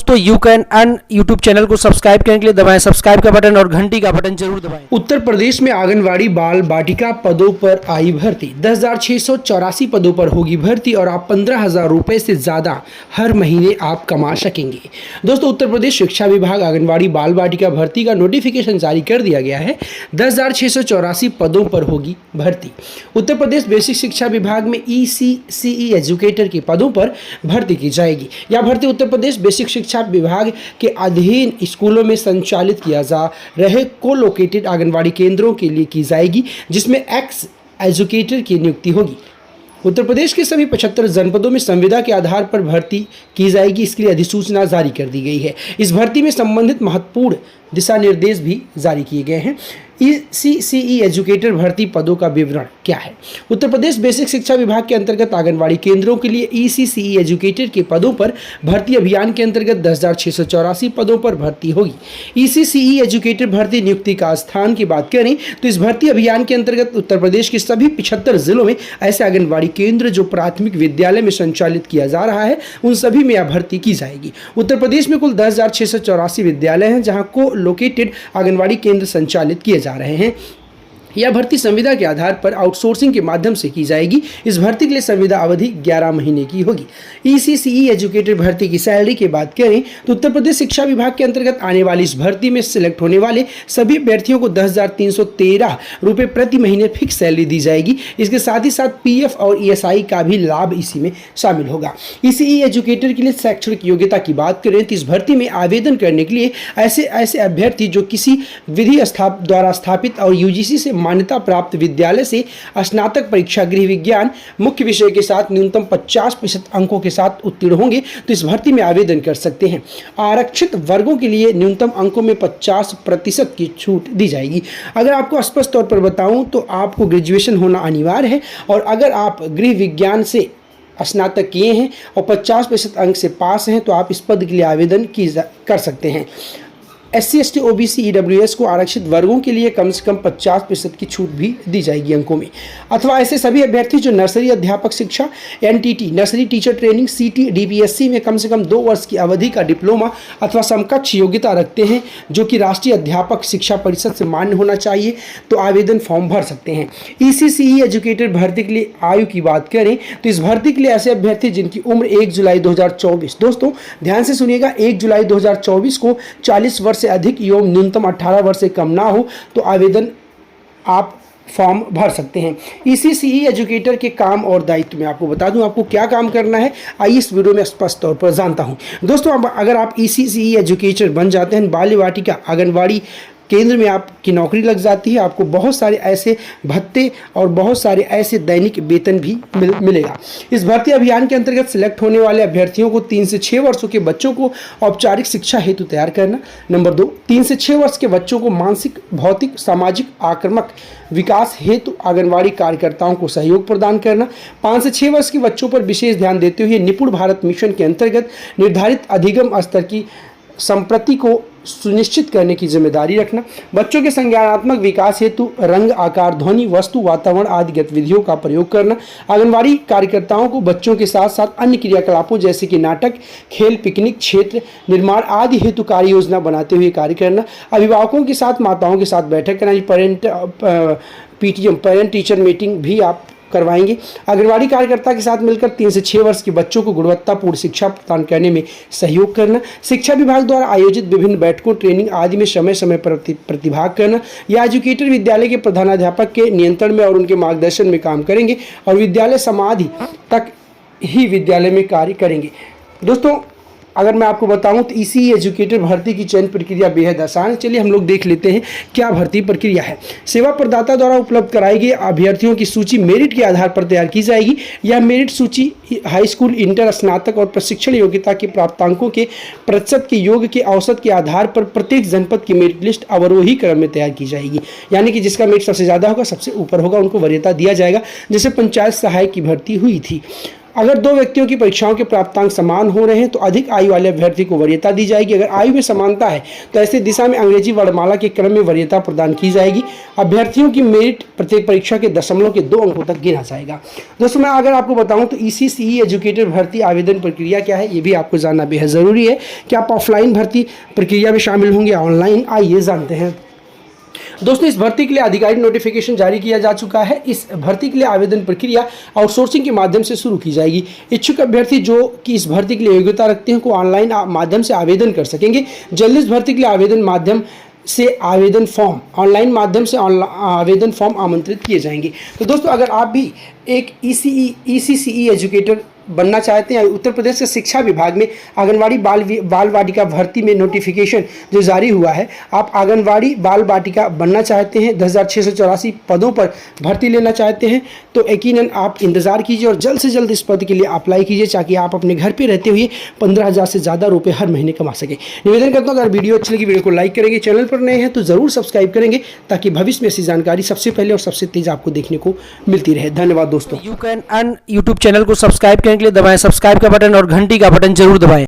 दोस्तों you can earn YouTube channel को subscribe करने के लिए दबाएं सब्सक्राइब का बटन और घंटी का बटन जरूर दबाएं। उत्तर प्रदेश में आंगनवाड़ी बाल बाटिका पदों पर आई भर्ती। 10,684 पदों पर होगी भर्ती और आप 15,000 रुपए से ज़्यादा हर महीने आप कमा सकेंगे। दोस्तों उत्तर प्रदेश शिक्षा विभाग आंगनवाड़ी बाल बाटिका भर्ती का नोटिफिकेशन जारी कर दिया गया है। 10,684 पदों पर होगी भर्ती। उत्तर प्रदेश बेसिक शिक्षा विभाग में ECCE एजुकेटर के पदों पर भर्ती की जाएगी। यह भर्ती उत्तर प्रदेश बेसिक शिक्षा विभाग के अधीन स्कूलों में संचालित किया जा रहे को-लोकेटेड आंगनवाड़ी केंद्रों के लिए की जाएगी, जिसमें एक्स एजुकेटर की नियुक्ति होगी। उत्तर प्रदेश के सभी 75 जनपदों में संविदा के आधार पर भर्ती की जाएगी। इसके लिए अधिसूचना जारी कर दी गई है। इस भर्ती में संबंधित महत्वपूर्ण दिशा निर्देश भी जारी किए गए हैं। ECCE एजुकेटर भर्ती पदों का विवरण क्या है? उत्तर प्रदेश बेसिक शिक्षा विभाग के अंतर्गत आंगनवाड़ी केंद्रों के लिए ECCE एजुकेटर के पदों पर भर्ती अभियान के अंतर्गत 10,684 पदों पर भर्ती होगी। ECCE एजुकेटर भर्ती नियुक्ति का स्थान की बात करें तो इस भर्ती अभियान के अंतर्गत उत्तर प्रदेश के सभी 75 जिलों में ऐसे आंगनवाड़ी केंद्र जो प्राथमिक विद्यालय में संचालित किया जा रहा है, उन सभी में यह भर्ती की जाएगी। उत्तर प्रदेश में कुल 10,684 विद्यालय हैं जहां को लोकेटेड आंगनवाड़ी केंद्र संचालित किए जा रहे हैं। यह भर्ती संविदा के आधार पर आउटसोर्सिंग के माध्यम से की जाएगी। इस भर्ती के लिए संविदा अवधि 11 महीने की होगी। ECCE एजुकेटर भर्ती की सैलरी की बात करें तो उत्तर प्रदेश शिक्षा विभाग के अंतर्गत आने वाली इस भर्ती में सिलेक्ट होने वाले सभी अभ्यर्थियों को 10,313 रुपये प्रति महीने फिक्स सैलरी दी जाएगी। इसके साथ ही साथ PF और ESI का भी लाभ इसी में शामिल होगा। ECCE एजुकेटर के लिए शैक्षणिक योग्यता की बात करें तो इस भर्ती में आवेदन करने के लिए ऐसे अभ्यर्थी जो किसी विधि द्वारा स्थापित और UGC से मान्यता प्राप्त विद्यालय से स्नातक परीक्षा गृह विज्ञान मुख्य विषय के साथ न्यूनतम 50% अंकों के साथ उत्तीर्ण होंगे तो इस भर्ती में आवेदन कर सकते हैं। आरक्षित वर्गों के लिए न्यूनतम अंकों में 50% की छूट दी जाएगी। अगर आपको स्पष्ट तौर पर बताऊं तो आपको ग्रेजुएशन होना अनिवार्य है और अगर आप गृह विज्ञान से स्नातक किए हैं और 50% अंक से पास हैं तो आप इस पद के लिए आवेदन कर सकते हैं। SC ST OBC EWS को आरक्षित वर्गों के लिए कम से कम 50% की छूट भी दी जाएगी अंकों में। अथवा ऐसे सभी अभ्यर्थी जो नर्सरी अध्यापक शिक्षा NTT nursery teacher training CT DPSC में कम से कम 2 वर्ष की अवधि का डिप्लोमा अथवा समकक्ष योग्यता रखते हैं जो कि राष्ट्रीय अध्यापक शिक्षा परिषद से मान्य होना चाहिए तो आवेदन फॉर्म भर सकते हैं। ECCE एजुकेटर भर्ती के लिए आयु की बात करें तो इस भर्ती के लिए ऐसे अभ्यर्थी जिनकी उम्र 1 जुलाई 2024, दोस्तों ध्यान से सुनिएगा, 1 जुलाई 2024 को 40 वर्ष से अधिक एवं न्यूनतम 18 वर्ष से कम ना हो तो आवेदन आप फॉर्म भर सकते हैं। ECCE एजुकेटर के काम और दायित्व में आपको बता दूं आपको क्या काम करना है, आइए इस वीडियो में स्पष्ट तौर पर जानता हूं। दोस्तों अगर आप ECCE एजुकेटर बन जाते हैं, बाल बाटिका आंगनवाड़ी केंद्र में आपकी नौकरी लग जाती है, आपको बहुत सारे ऐसे भत्ते और बहुत सारे ऐसे दैनिक वेतन भी मिलेगा। इस भर्ती अभियान के अंतर्गत सिलेक्ट होने वाले अभ्यर्थियों को 3 से 6 वर्षों के बच्चों को औपचारिक शिक्षा हेतु तैयार करना। नंबर 2, 3 से 6 वर्ष के बच्चों को मानसिक, भौतिक, सामाजिक आक्रामक विकास हेतु आंगनवाड़ी कार्यकर्ताओं को सहयोग प्रदान करना। 5 से 6 वर्ष के बच्चों पर विशेष ध्यान देते हुए निपुण भारत मिशन के अंतर्गत निर्धारित अधिगम स्तर की संप्रति को सुनिश्चित करने की जिम्मेदारी रखना। बच्चों के संज्ञानात्मक विकास हेतु रंग, आकार, ध्वनि, वस्तु, वातावरण आदि गतिविधियों का प्रयोग करना। आंगनवाड़ी कार्यकर्ताओं को बच्चों के साथ साथ अन्य क्रियाकलापों जैसे कि नाटक, खेल, पिकनिक, क्षेत्र निर्माण आदि हेतु कार्य योजना बनाते हुए कार्य करना। अभिभावकों के साथ, माताओं के साथ बैठक करना। PTM पेरेंट टीचर मीटिंग भी आप करवाएंगे। आंगनवाड़ी कार्यकर्ता के साथ मिलकर 3 से 6 वर्ष के बच्चों को गुणवत्तापूर्ण शिक्षा प्रदान करने में सहयोग करना। शिक्षा विभाग द्वारा आयोजित विभिन्न बैठकों, ट्रेनिंग आदि में समय समय पर प्रतिभाग करना। यह एजुकेटर विद्यालय के प्रधानाध्यापक के नियंत्रण में और उनके मार्गदर्शन में काम करेंगे और विद्यालय समाधि तक ही विद्यालय में कार्य करेंगे। दोस्तों अगर मैं आपको बताऊं तो ECCE एजुकेटर भर्ती की चयन प्रक्रिया बेहद आसान है। चलिए हम लोग देख लेते हैं क्या भर्ती प्रक्रिया है। सेवा प्रदाता द्वारा उपलब्ध कराई गई अभ्यर्थियों की सूची मेरिट के आधार पर तैयार की जाएगी। यह मेरिट सूची हाई स्कूल, इंटर, स्नातक और प्रशिक्षण योग्यता के प्राप्तांकों के प्रतिशत के योग के औसत के आधार पर प्रत्येक जनपद की मेरिट लिस्ट अवरोही क्रम में तैयार की जाएगी। यानी कि जिसका मेरिट सबसे ज़्यादा होगा, सबसे ऊपर होगा, उनको वरीयता दिया जाएगा। जैसे पंचायत सहायक की भर्ती हुई थी। अगर दो व्यक्तियों की परीक्षाओं के प्राप्तांक समान हो रहे हैं तो अधिक आयु वाले अभ्यर्थी को वरीयता दी जाएगी। अगर आयु में समानता है तो ऐसे दिशा में अंग्रेजी वर्णमाला के क्रम में वरीयता प्रदान की जाएगी। अभ्यर्थियों की मेरिट प्रत्येक परीक्षा के दशमलव के 2 अंकों तक गिना जाएगा। दोस्तों मैं अगर आपको बताऊं तो ECCE एजुकेटर भर्ती आवेदन प्रक्रिया क्या है, ये भी आपको जानना बेहद ज़रूरी है। कि आप ऑफलाइन भर्ती प्रक्रिया में शामिल होंगे, ऑनलाइन, आइए जानते हैं। दोस्तों इस भर्ती के लिए आधिकारिक नोटिफिकेशन जारी किया जा चुका है। इस भर्ती के लिए आवेदन प्रक्रिया आउटसोर्सिंग के माध्यम से शुरू की जाएगी। इच्छुक अभ्यर्थी जो कि इस भर्ती के लिए योग्यता रखते हैं को ऑनलाइन माध्यम से आवेदन कर सकेंगे। जल्द इस भर्ती के लिए आवेदन माध्यम से आवेदन फॉर्म ऑनलाइन माध्यम से आवेदन फॉर्म आमंत्रित किए जाएंगे। तो दोस्तों अगर आप भी एक ECCE एजुकेटर बनना चाहते हैं, उत्तर प्रदेश के शिक्षा विभाग में आंगनवाड़ी बाल बाटिका भर्ती में नोटिफिकेशन जो जारी हुआ है, आप आंगनवाड़ी बाल बाटिका बनना चाहते हैं, 10,684 पदों पर भर्ती लेना चाहते हैं तो यकीनन आप इंतज़ार कीजिए और जल्द से जल्द इस पद के लिए अप्लाई कीजिए ताकि आप अपने घर पर रहते हुए 15,000 से ज़्यादा रुपये हर महीने कमा सकें। निवेदन करता हूँ अगर वीडियो अच्छी लगी वीडियो को लाइक करेंगे, चैनल पर नए हैं तो ज़रूर सब्सक्राइब करेंगे ताकि भविष्य में ऐसी जानकारी सबसे पहले और सबसे तेज़ आपको देखने को मिलती रहे। धन्यवाद दोस्तों। You can earn YouTube channel को सब्सक्राइब करने के लिए दबाएं सब्सक्राइब का बटन और घंटी का बटन जरूर दबाएं।